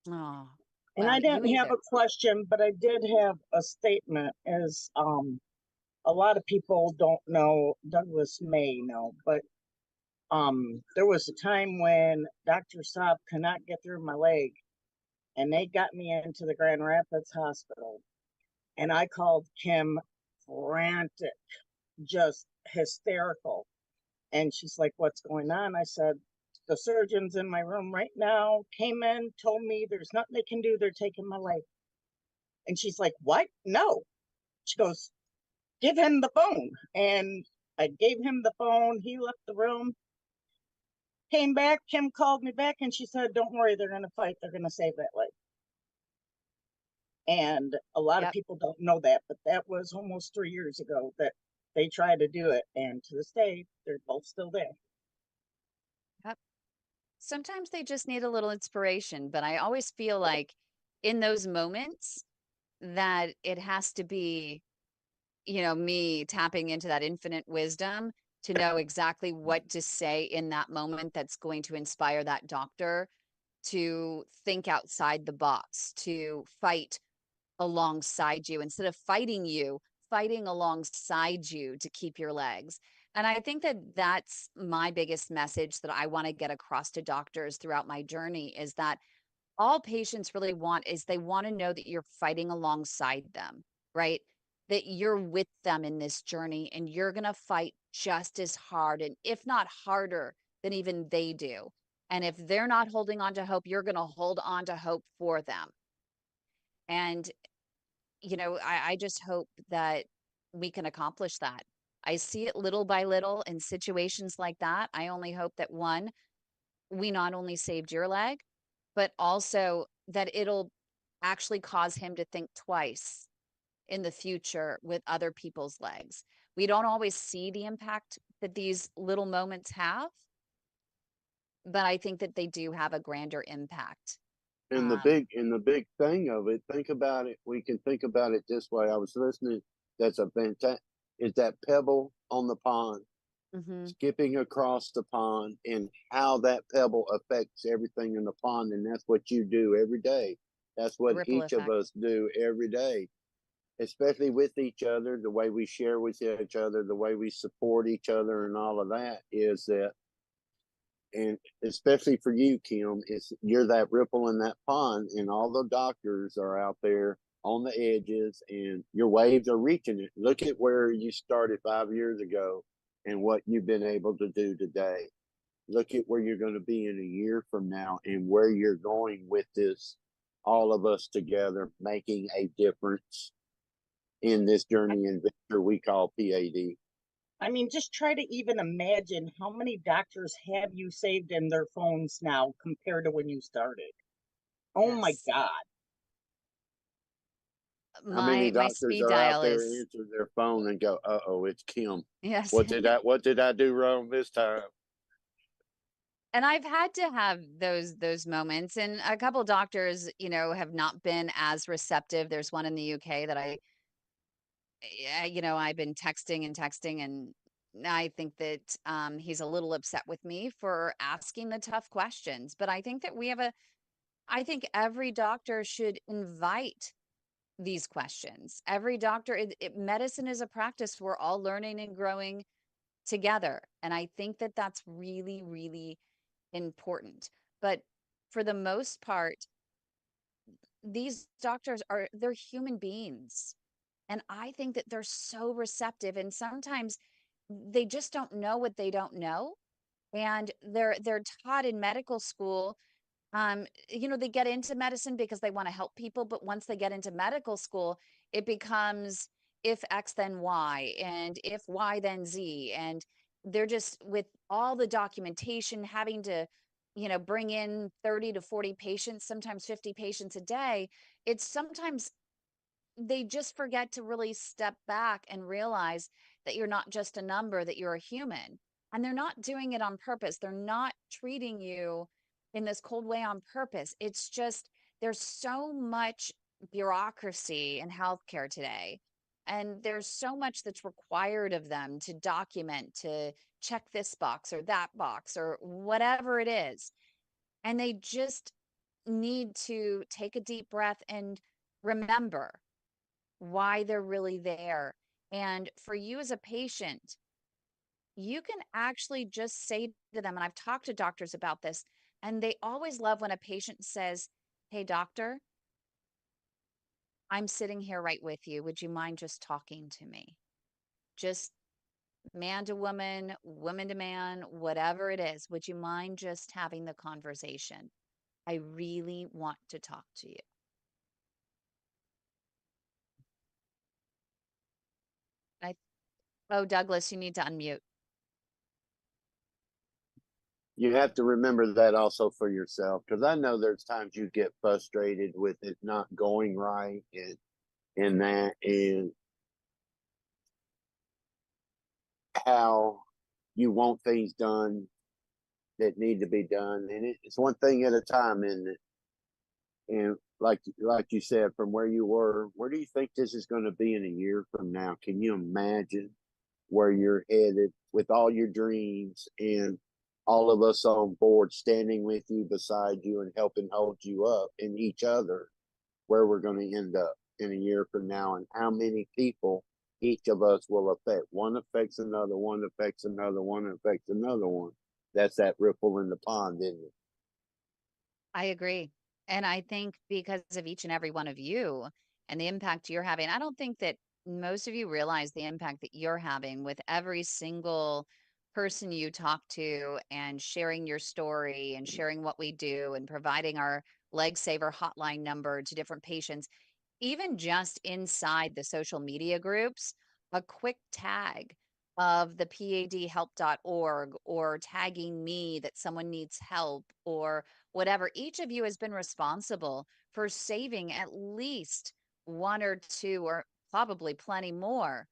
Oh, And well, I you didn't have either. a question, but I did have a statement. As a lot of people don't know, Douglas may know, but there was a time when Dr. Saab could not get through my leg, and they got me into the Grand Rapids Hospital, and I called Kim frantic, just hysterical. And she's like, "What's going on?" I said, "The surgeon's in my room right now, came in, told me there's nothing they can do. They're taking my leg." And she's like, "What? No." She goes, "Give him the phone." And I gave him the phone. He left the room, came back. Kim called me back and she said, "Don't worry, they're going to fight. They're going to save that leg." And a lot of Yep. people don't know that, but that was almost 3 years ago that they tried to do it. And to this day, they're both still there. Yep. Sometimes they just need a little inspiration, but I always feel like in those moments that it has to be, me tapping into that infinite wisdom to know exactly what to say in that moment that's going to inspire that doctor to think outside the box, to fight alongside you instead of fighting you, fighting alongside you to keep your legs. And I think that that's my biggest message that I want to get across to doctors throughout my journey is that all patients really want is they want to know that you're fighting alongside them, right? That you're with them in this journey and you're going to fight just as hard and if not harder than even they do. And if they're not holding on to hope, you're going to hold on to hope for them. And I just hope that we can accomplish that. I see it little by little in situations like that. I only hope that one, we not only saved your leg, but also that it'll actually cause him to think twice in the future with other people's legs. We don't always see the impact that these little moments have, but I think that they do have a grander impact. And the big thing of it, think about it. We can think about it this way. I was listening. That's a fantastic. Is that pebble on the pond, Mhm. skipping across the pond, and how that pebble affects everything in the pond, and that's what you do every day. That's The what ripple each of effect. us do every day, especially with each other. The way we share with each other, the way we support each other, and all of that is that. And especially for you, Kim, you're that ripple in that pond, and all the doctors are out there on the edges, and your waves are reaching it. Look at where you started 5 years ago, and what you've been able to do today. Look at where you're going to be in a year from now, and where you're going with this. All of us together making a difference in this journey and venture we call PAD. I mean, just try to even imagine how many doctors have you saved in their phones now compared to when you started. Oh my Yes. God. How many My doctors speed are out dial there is answer their phone and go, "Uh oh, it's Kim. yes. What did I do wrong this time?" And I've had to have those moments, and a couple doctors, have not been as receptive. There's one in the UK that I've been texting and texting, and I think that he's a little upset with me for asking the tough questions. But I think that I think every doctor should invite these questions. Every doctor, medicine is a practice. We're all learning and growing together. And I think that that's really, really important. But for the most part, these doctors they're human beings. And I think that they're so receptive. And sometimes they just don't know what they don't know, And they're taught in medical school, they get into medicine because they want to help people, but once they get into medical school, it becomes if X then Y, and if Y then Z, and they're just, with all the documentation, having to bring in 30 to 40 patients, sometimes 50 patients a day. It's sometimes they just forget to really step back and realize that you're not just a number, that you're a human. And they're not doing it on purpose. They're not treating you in this cold way on purpose. It's just there's so much bureaucracy in healthcare today. And there's so much that's required of them to document, to check this box or that box or whatever it is. And they just need to take a deep breath and remember why they're really there. And for you as a patient, you can actually just say to them, and I've talked to doctors about this, and they always love when a patient says, "Hey, doctor, I'm sitting here right with you. Would you mind just talking to me?" Just man to woman, woman to man, whatever it is. Would you mind just having the conversation? I really want to talk to you. Oh, Douglas, you need to unmute. You have to remember that also for yourself, because I know there's times you get frustrated with it not going right and that, and how you want things done that need to be done, and it's one thing at a time, isn't it? And like you said, from where you were, where do you think this is going to be in a year from now? Can you imagine where you're headed with all your dreams and all of us on board standing with you, beside you, and helping hold you up and each other, where we're going to end up in a year from now, and how many people each of us will affect? One affects another, one affects another, one affects another one. That's that ripple in the pond, isn't it? I agree. And I think because of each and every one of you and the impact you're having, I don't think that most of you realize the impact that you're having with every single person you talk to, and sharing your story and sharing what we do and providing our Leg Saver hotline number to different patients. Even just inside the social media groups, a quick tag of the padhelp.org, or tagging me that someone needs help, or whatever. Each of you has been responsible for saving at least one or two, or probably plenty more,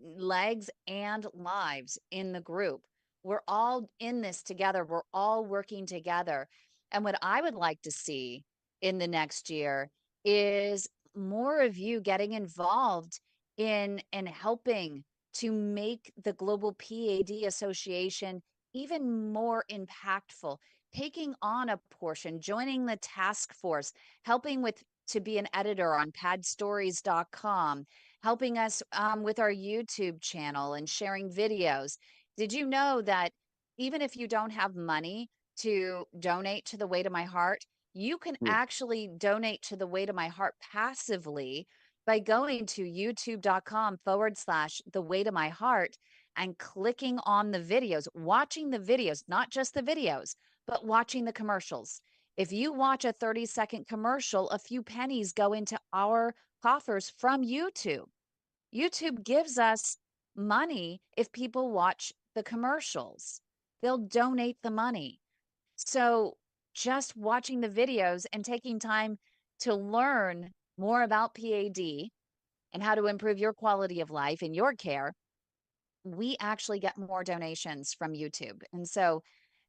legs and lives in the group. We're all in this together. We're all working together. And what I would like to see in the next year is more of you getting involved in and helping to make the Global PAD Association even more impactful, taking on a portion, joining the task force, helping with to be an editor on padstories.com, helping us with our YouTube channel and sharing videos. Did you know that even if you don't have money to donate to the Way to My Heart, you can actually donate to the Way to My Heart passively by going to youtube.com/the Way to My Heart and clicking on the videos, watching the videos, not just the videos, but watching the commercials. If you watch a 30-second commercial, a few pennies go into our coffers from YouTube. YouTube gives us money if people watch the commercials. They'll donate the money. So just watching the videos and taking time to learn more about PAD and how to improve your quality of life and your care, we actually get more donations from YouTube. And so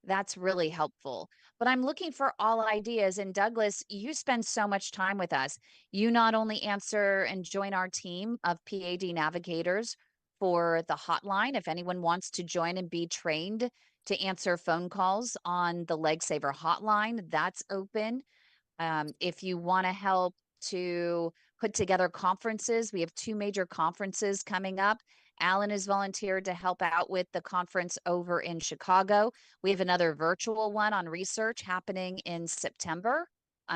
that's really helpful. But I'm looking for all ideas. And Douglas, you spend so much time with us. You not only answer and join our team of PAD navigators for the hotline, if anyone wants to join and be trained to answer phone calls on the Leg Saver hotline, that's open. If you want to help to put together conferences, we have 2 major conferences coming up. Alan has volunteered to help out with the conference over in Chicago. We have another virtual one on research happening in September,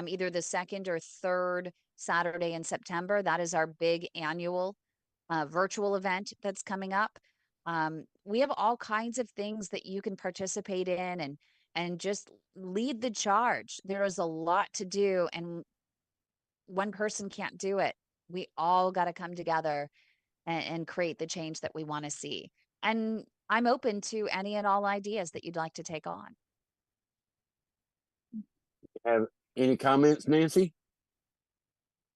either the 2nd or 3rd Saturday in September. That is our big annual virtual event that's coming up. we have all kinds of things that you can participate in and just lead the charge. There is a lot to do, and one person can't do it. We all got to come together and create the change that we want to see. And I'm open to any and all ideas that you'd like to take on. Have any comments, Nancy?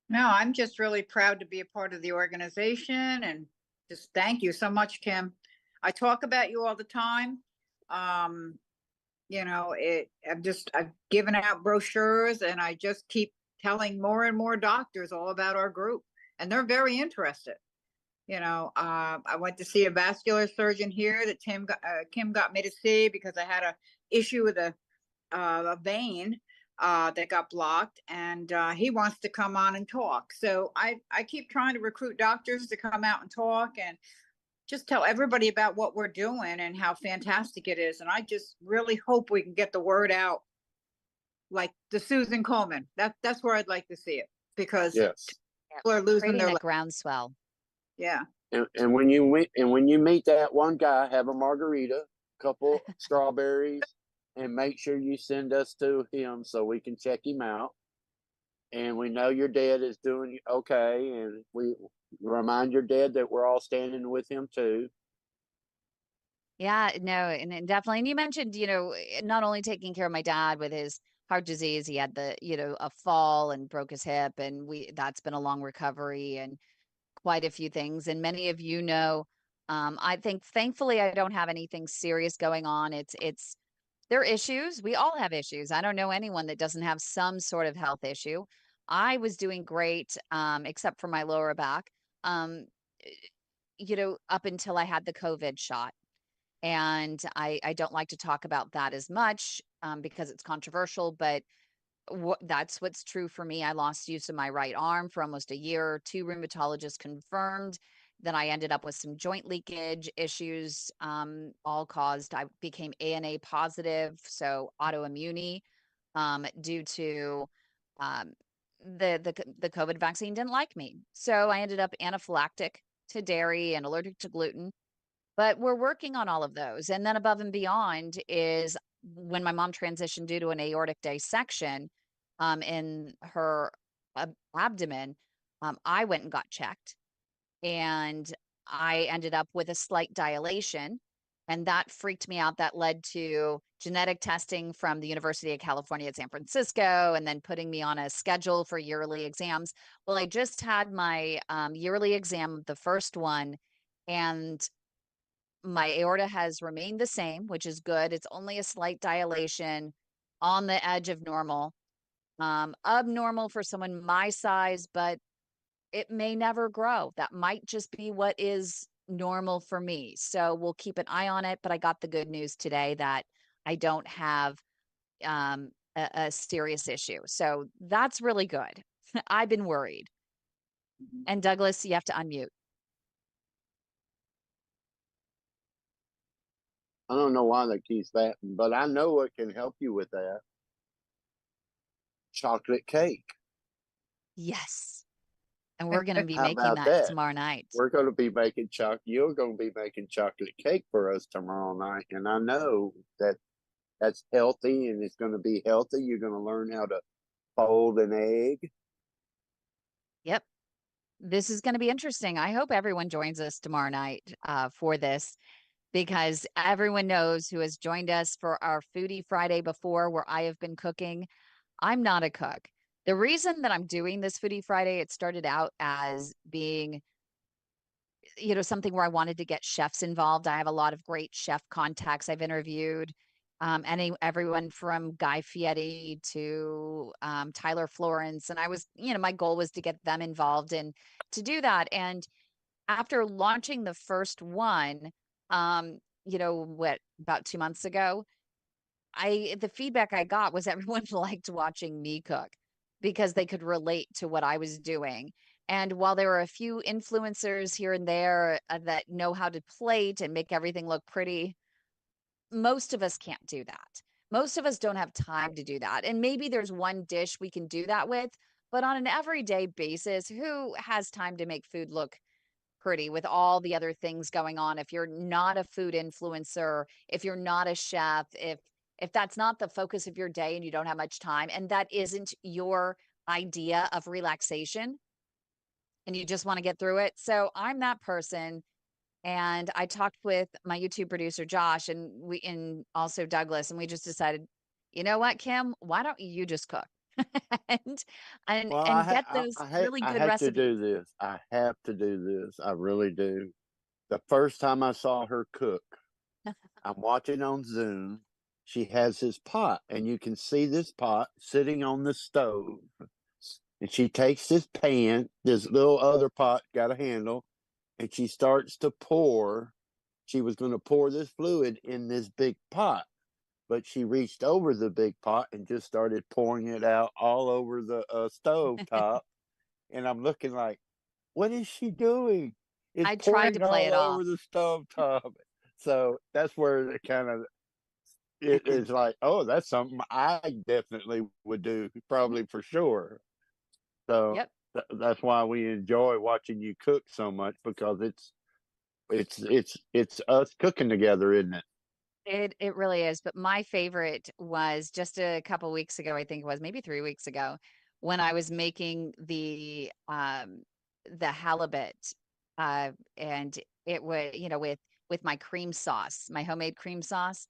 No, I'm just really proud to be a part of the organization, and just thank you so much, Kim. I talk about you all the time. I've given out brochures, and I just keep telling more and more doctors all about our group, and they're very interested. I went to see a vascular surgeon here that Kim got me to see because I had a issue with a vein that got blocked, and he wants to come on and talk. So I keep trying to recruit doctors to come out and talk and just tell everybody about what we're doing and how fantastic it is. And I just really hope we can get the word out, like the Susan Coleman. That's where I'd like to see it, because Yes. people are losing Creating their that groundswell. yeah. And when you meet that one guy, have a margarita, couple strawberries, and make sure you send us to him so we can check him out. And we know your dad is doing okay, and we remind your dad that we're all standing with him too. Yeah, no, and definitely. And you mentioned, not only taking care of my dad with his heart disease, he had a fall and broke his hip, and that's been a long recovery and quite a few things. And many of I think thankfully I don't have anything serious going on. There are issues. We all have issues. I don't know anyone that doesn't have some sort of health issue. I was doing great, except for my lower back, um, up until I had the COVID shot. And I don't like to talk about that as much because it's controversial, but that's what's true for me. I lost use of my right arm for almost a year. 2 rheumatologists confirmed. Then I ended up with some joint leakage issues, all caused. I became ANA positive, so autoimmune, due to um, the COVID vaccine didn't like me. So I ended up anaphylactic to dairy and allergic to gluten. But we're working on all of those. And then above and beyond is when my mom transitioned due to an aortic dissection in her abdomen, I went and got checked, and I ended up with a slight dilation. And that freaked me out. That led to genetic testing from the University of California at San Francisco, and then putting me on a schedule for yearly exams. Well, I just had my yearly exam, the first one, and my aorta has remained the same, which is good. It's only a slight dilation on the edge of normal, abnormal for someone my size, but it may never grow. That might just be what is normal for me. So we'll keep an eye on it. But I got the good news today that I don't have a serious issue. So that's really good. I've been worried. And Douglas, you have to unmute. I don't know why they keep that, but I know what can help you with that. Chocolate cake. Yes. And we're going to be How making about that that? tomorrow night. We're going to be making You're going to be making chocolate cake for us tomorrow night, and I know that that's healthy, and it's going to be healthy. You're going to learn how to fold an egg. Yep. This is going to be interesting. I hope everyone joins us tomorrow night for this, because everyone knows who has joined us for our Foodie Friday before, where I have been cooking. I'm not a cook. The reason that I'm doing this Foodie Friday, it started out as being, something where I wanted to get chefs involved. I have a lot of great chef contacts I've interviewed. Everyone from Guy Fieri to Tyler Florence. And I was, my goal was to get them involved and to do that. And after launching the first one, about 2 months ago, the feedback I got was everyone liked watching me cook because they could relate to what I was doing. And while there were a few influencers here and there that know how to plate and make everything look pretty, most of us can't do that. Most of us don't have time to do that. And maybe there's one dish we can do that with, but on an everyday basis, who has time to make food look pretty with all the other things going on. If you're not a food influencer, if you're not a chef, if that's not the focus of your day and you don't have much time and that isn't your idea of relaxation and you just want to get through it. So I'm that person. And I talked with my YouTube producer, Josh, and also Douglas, and we just decided, you know what, Kim, why don't you just cook and Well, and get those really I good have to recipes. do this. I have to do this. I really do. The first time I saw her cook, I'm watching on Zoom. She has this pot, and you can see this pot sitting on the stove. And she takes this pan, this little other pot, got a handle, and she starts to pour. She was going to pour this fluid in this big pot, but she reached over the big pot and just started pouring it out all over the stove top. And I'm looking like, what is she doing? It's I tried to pouring play it all off. over the stove top. So that's where it kind of it is like, oh, that's something I definitely would do, probably for sure. So Yep. that's why we enjoy watching you cook so much, because it's us cooking together, isn't it? It really is. But my favorite was just a couple weeks ago, I think it was maybe 3 weeks ago, when I was making the halibut, and it was, with my cream sauce, my homemade cream sauce.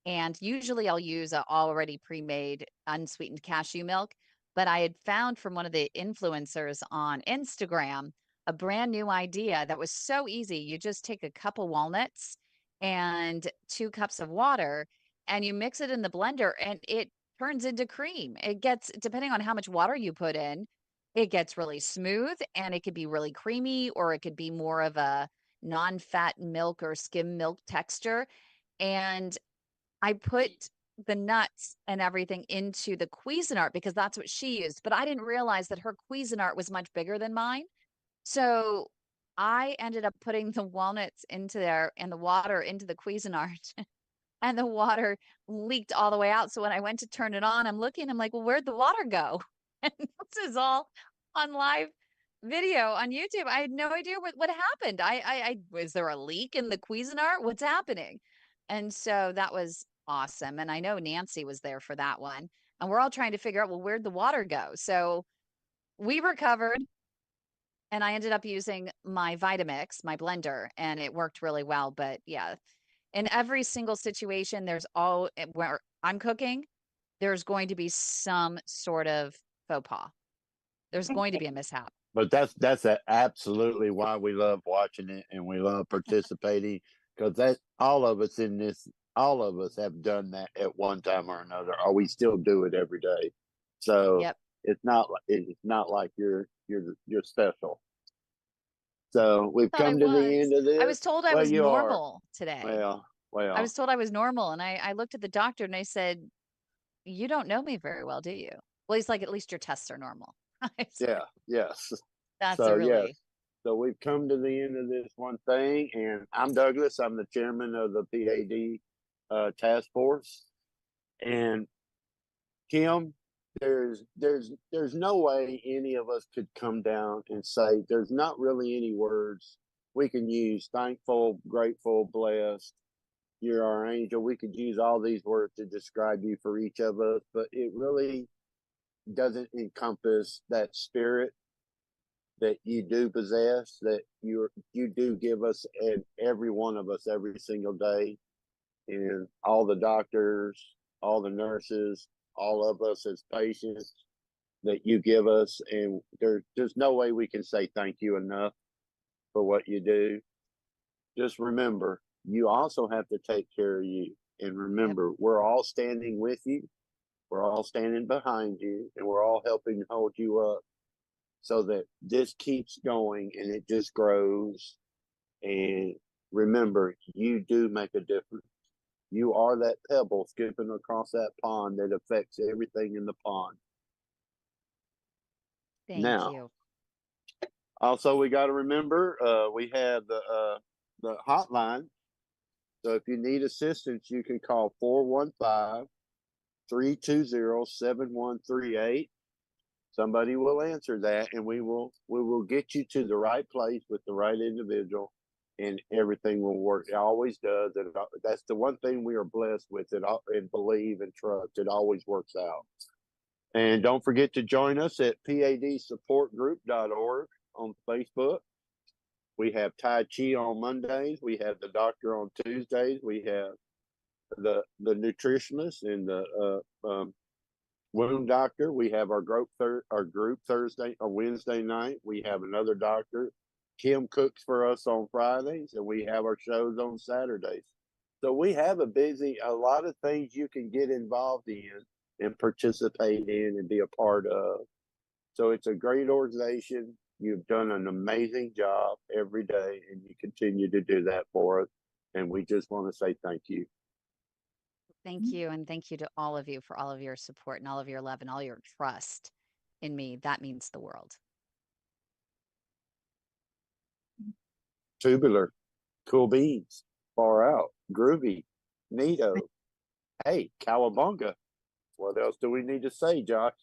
And usually I'll use a already pre-made unsweetened cashew milk. But I had found from one of the influencers on Instagram a brand new idea that was so easy. You just take a couple walnuts and 2 cups of water, and you mix it in the blender, and it turns into cream. It gets, depending on how much water you put in, it gets really smooth, and it could be really creamy, or it could be more of a non-fat milk or skim milk texture. And I put the nuts and everything into the Cuisinart because that's what she used, but I didn't realize that her Cuisinart was much bigger than mine. So I ended up putting the walnuts into there and the water into the Cuisinart, and the water leaked all the way out. So when I went to turn it on, I'm like, well, where'd the water go? And this is all on live video on YouTube. I had no idea what happened. I was there a leak in the Cuisinart? What's happening? And so that was awesome. And I know Nancy was there for that one. And we're all trying to figure out, well, where'd the water go? So we recovered, and I ended up using my Vitamix, my blender, and it worked really well. But yeah, in every single situation, where I'm cooking, there's going to be some sort of faux pas. There's going to be a mishap. But that's absolutely why we love watching it and we love participating, because that all of us in this, all of us have done that at one time or another, or we still do it every day. So Yep. it's not like you're special. So we've Thought I come to the end was. of this. I was told I Well, was you are. normal today. Well, I was told I was normal, and I looked at the doctor and I said, "You don't know me very well, do you?" Well, he's like, "At least your tests are normal." I said, yeah, yes. that's a So yes. relief. So we've come to the end of this one thing, and I'm Douglas. I'm the chairman of the PAD task force. And Kim, there's no way any of us could come down and say there's not really any words we can use. Thankful, grateful, blessed. You're our angel. We could use all these words to describe you for each of us, but it really doesn't encompass that spirit that you do possess, that you do give us, and every one of us every single day, and all the doctors, all the nurses, all of us as patients that you give us. And there's no way we can say thank you enough for what you do. Just remember, you also have to take care of you. And remember, we're all standing with you. We're all standing behind you, and we're all helping hold you up so that this keeps going and it just grows. And remember, you do make a difference. You are that pebble skipping across that pond that affects everything in the pond. Thank Now, you. also, we got to remember, we have the hotline. So if you need assistance, you can call 415-320-7138. somebody will answer that, and we will get you to the right place with the right individual, and everything will work. It always does. And that's the one thing we are blessed with, and believe and trust. It always works out. And don't forget to join us at padsupportgroup.org on Facebook. We have Tai Chi on Mondays. We have the doctor on Tuesdays. We have the nutritionist and the wound doctor. We have our group Thursday or Wednesday night. We have another doctor. Kim cooks for us on Fridays, and we have our shows on Saturdays. So we have a lot of things you can get involved in and participate in and be a part of. So it's a great organization. You've done an amazing job every day, and you continue to do that for us. And we just want to say thank you. Thank you. And thank you to all of you for all of your support and all of your love and all your trust in me. That means the world. Tubular, cool beans, far out, groovy, neato. Hey, cowabunga. What else do we need to say, Josh?